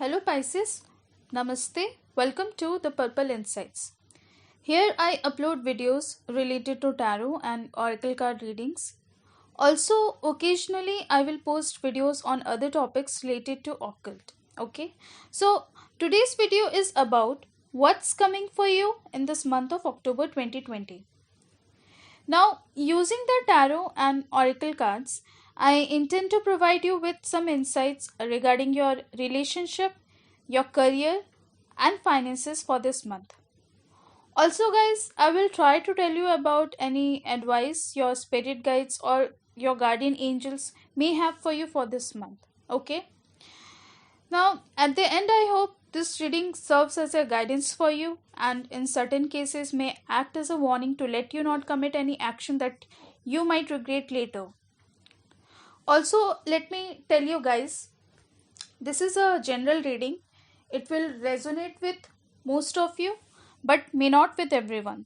Hello Pisces, Namaste, welcome to the Purple Insights. Here I upload videos related to tarot and oracle card readings. Also, occasionally I will post videos on other topics related to occult. Okay, so today's video is about what's coming for you in this month of October 2020. Now, using the tarot and oracle cards, I intend to provide you with some insights regarding your relationship, your career, and finances for this month. Also, guys, I will try to tell you about any advice your spirit guides or your guardian angels may have for you for this month. Okay? Now, at the end, I hope this reading serves as a guidance for you and in certain cases may act as a warning to let you not commit any action that you might regret later. Also, let me tell you guys, this is a general reading. It will resonate with most of you, but may not with everyone.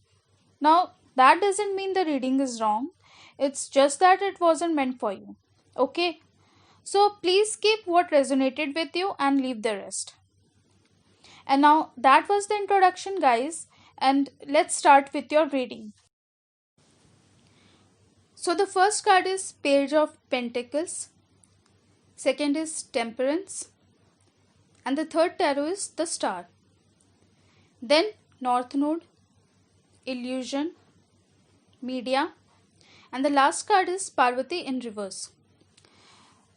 Now, that doesn't mean the reading is wrong. It's just that it wasn't meant for you. Okay? So, please keep what resonated with you and leave the rest. And now, that was the introduction, guys. And let's start with your reading. So, the first card is Page of Pentacles. Second is Temperance. And the third tarot is the Star. Then North Node, Illusion, Media, and the last card is Parvati in reverse.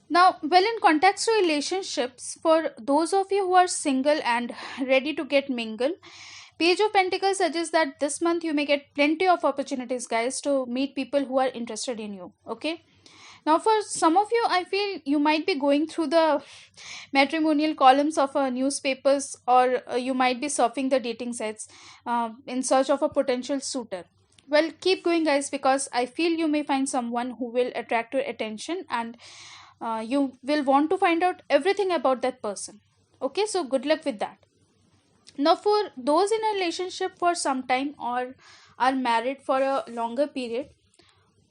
Now, well, in context to relationships, for those of you who are single and ready to get mingle, Page of Pentacles suggests that this month you may get plenty of opportunities, guys, to meet people who are interested in you. Okay. Now, for some of you, I feel you might be going through the matrimonial columns of newspapers, or you might be surfing the dating sites in search of a potential suitor. Well, keep going, guys, because I feel you may find someone who will attract your attention and you will want to find out everything about that person. Okay, so good luck with that. Now, for those in a relationship for some time or are married for a longer period,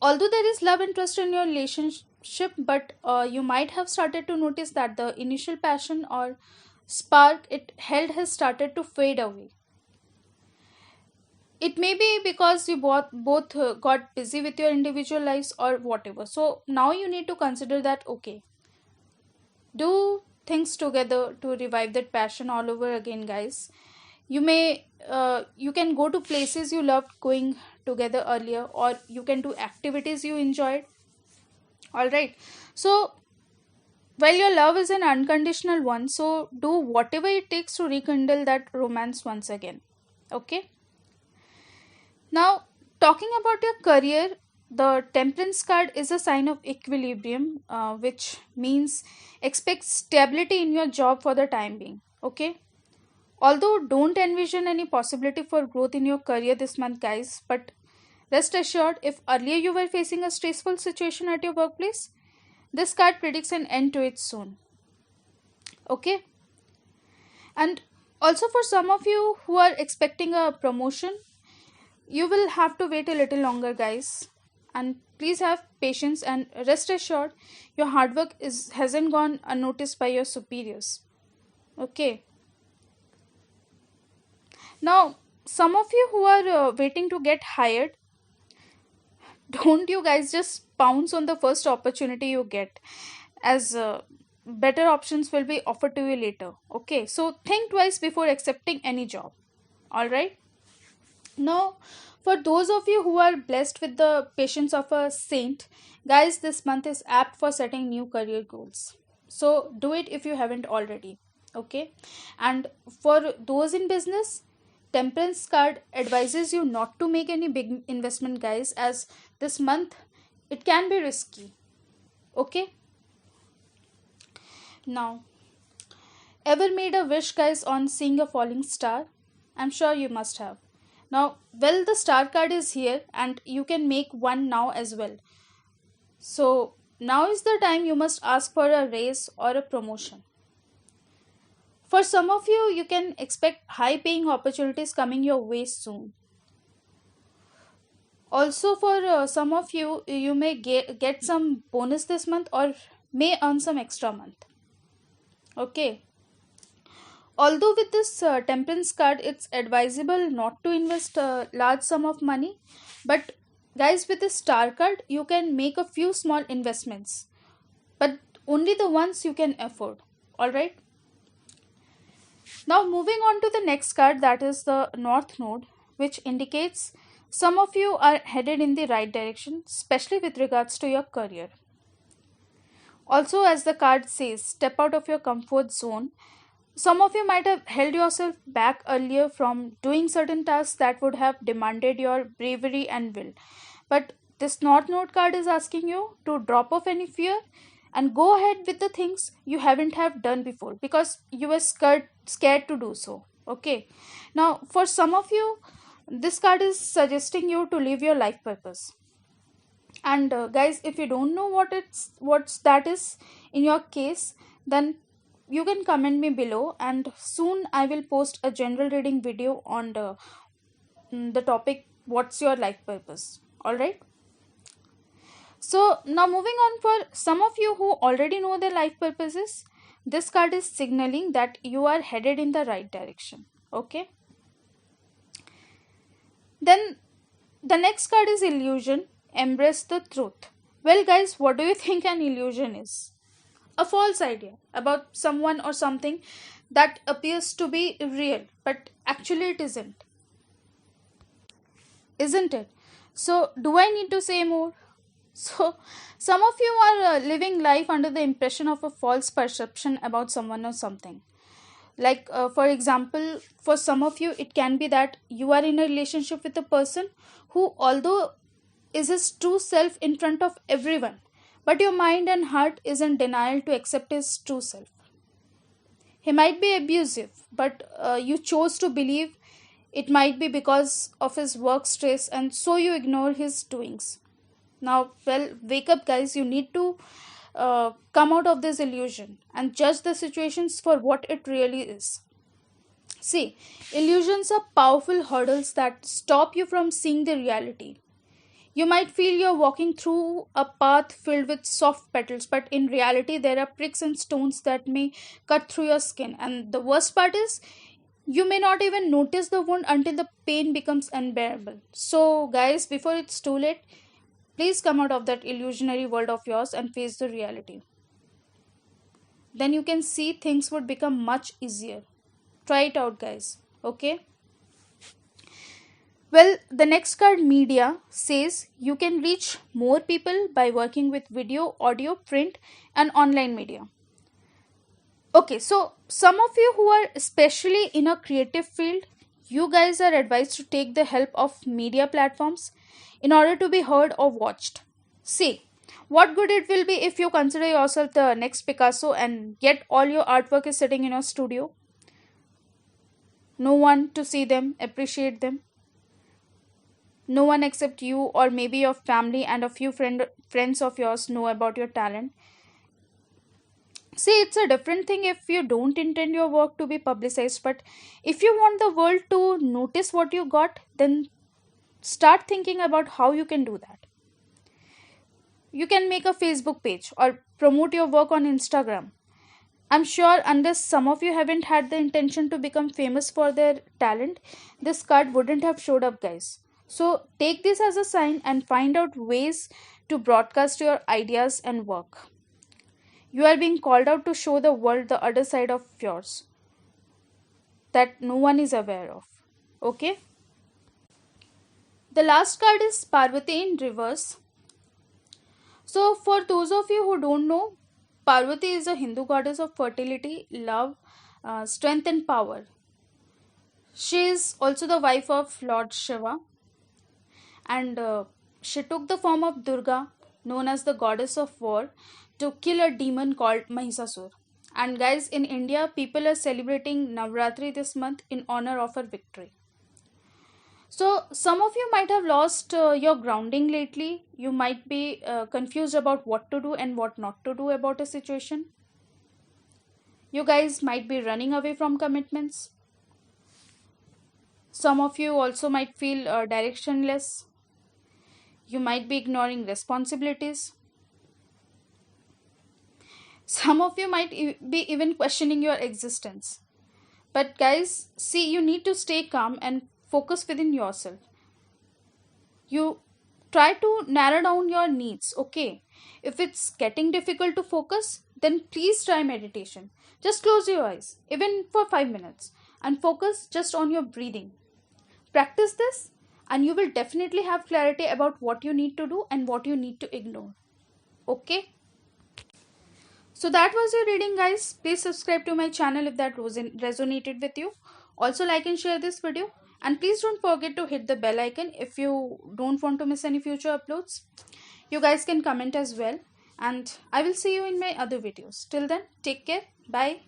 although there is love interest in your relationship, but you might have started to notice that the initial passion or spark it held has started to fade away. It may be because you both got busy with your individual lives or whatever. So now you need to consider that, okay, do things together to revive that passion all over again, guys. You can go to places you loved going together earlier, or you can do activities you enjoyed. All right, so well, your love is an unconditional one, so do whatever it takes to rekindle that romance once again. Okay, now talking about your career, the Temperance card is a sign of equilibrium, which means expect stability in your job for the time being. Okay, although don't envision any possibility for growth in your career this month, guys, but rest assured, if earlier you were facing a stressful situation at your workplace, this card predicts an end to it soon. Okay, and also for some of you who are expecting a promotion, you will have to wait a little longer, guys, and please have patience and rest assured your hard work hasn't gone unnoticed by your superiors. Okay, now some of you who are waiting to get hired, don't you guys just pounce on the first opportunity you get, as better options will be offered to you later. Okay, so think twice before accepting any job. All right, now for those of you who are blessed with the patience of a saint, guys, this month is apt for setting new career goals, so do it if you haven't already. Okay, and for those in business, Temperance card advises you not to make any big investment, guys, as this month it can be risky. Okay, now ever made a wish, guys, on seeing a falling star? I'm sure you must have. Now, well, the star card is here and you can make one now as well. So now is the time you must ask for a raise or a promotion. For some of you, you can expect high paying opportunities coming your way soon. Also, for some of you, you may get some bonus this month or may earn some extra month. Okay. although with this temperance card, it's advisable not to invest a large sum of money, but guys, with the star card, you can make a few small investments, but only the ones you can afford. All right. Now, moving on to the next card, that is the North Node, which indicates some of you are headed in the right direction, especially with regards to your career. Also, as the card says, step out of your comfort zone. Some of you might have held yourself back earlier from doing certain tasks that would have demanded your bravery and will. But this North Node card is asking you to drop off any fear and go ahead with the things you haven't have done before because you were scared to do so. Okay. Now, for some of you, this card is suggesting you to live your life purpose. And guys, if you don't know what's that is in your case, then you can comment me below, and soon I will post a general reading video on the topic what's your life purpose. All right. So now moving on, for some of you who already know their life purposes, this card is signaling that you are headed in the right direction. Okay. Then the next card is illusion. Embrace the truth. Well, guys, what do you think an illusion is? A false idea about someone or something that appears to be real, but actually it isn't it? So, do I need to say more? So, some of you are living life under the impression of a false perception about someone or something. Like, for example, for some of you, it can be that you are in a relationship with a person who, although is his true self in front of everyone, but your mind and heart is in denial to accept his true self. He might be abusive, but you chose to believe it might be because of his work stress, and so you ignore his doings. Now, well, wake up, guys. You need to come out of this illusion and judge the situations for what it really is. See, illusions are powerful hurdles that stop you from seeing the reality. You might feel you're walking through a path filled with soft petals, but in reality, there are pricks and stones that may cut through your skin. And the worst part is, you may not even notice the wound until the pain becomes unbearable. So, guys, before it's too late, please come out of that illusionary world of yours and face the reality. Then you can see things would become much easier. Try it out, guys. Okay? Well, the next card, media, says you can reach more people by working with video, audio, print, and online media. Okay, so some of you who are especially in a creative field, you guys are advised to take the help of media platforms in order to be heard or watched. See, what good it will be if you consider yourself the next Picasso and yet all your artwork is sitting in your studio. No one to see them, appreciate them. No one except you or maybe your family and a few friends of yours know about your talent. See, it's a different thing if you don't intend your work to be publicized, but if you want the world to notice what you got, then start thinking about how you can do that. You can make a Facebook page or promote your work on Instagram. I'm sure, unless some of you haven't had the intention to become famous for their talent, this card wouldn't have showed up, guys. So take this as a sign and find out ways to broadcast your ideas and work. You are being called out to show the world the other side of yours that no one is aware of. Okay? The last card is Parvati in reverse. So, for those of you who don't know, Parvati is a Hindu goddess of fertility, love, strength, and power. She is also the wife of Lord Shiva, and she took the form of Durga, known as the goddess of war, to kill a demon called Mahisasur. And guys, in India, people are celebrating Navratri this month in honor of her victory. So, some of you might have lost your grounding lately. You might be confused about what to do and what not to do about a situation. You guys might be running away from commitments. Some of you also might feel directionless. You might be ignoring responsibilities. Some of you might be even questioning your existence. But guys, see, you need to stay calm and focus within yourself. You try to narrow down your needs, okay? If it's getting difficult to focus, then please try meditation. Just close your eyes, even for 5 minutes, and focus just on your breathing. Practice this, and you will definitely have clarity about what you need to do and what you need to ignore. Okay? So that was your reading, guys. Please subscribe to my channel if that resonated with you. Also, like and share this video. And please don't forget to hit the bell icon if you don't want to miss any future uploads. You guys can comment as well. And I will see you in my other videos. Till then, take care. Bye.